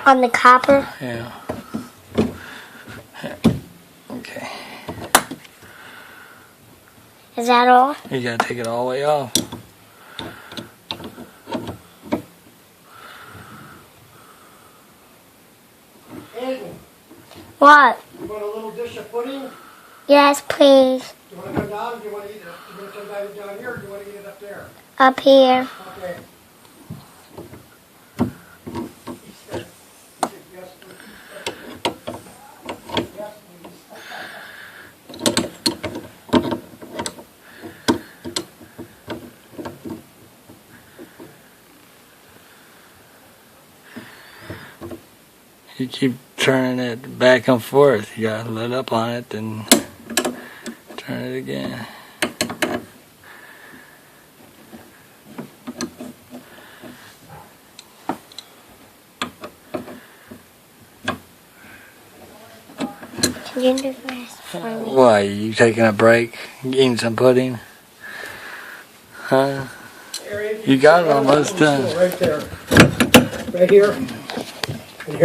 On the copper? Yeah. Okay. Is that all? You gotta take it all the way off. Aiden, What? you want a little dish of pudding? Yes, please. Do you want to come down? Do you want to eat it? Do you want to come down here or do you want to eat it up there? Up here. Okay. Yes, please. Yes, please. You keep turning it back and forth. You gotta let up on it and turn it again. Can you do this for me? Why, you taking a break? Eating some pudding? Huh? There, Aiden, You got it sit down almost on the done. stool right there. Right here.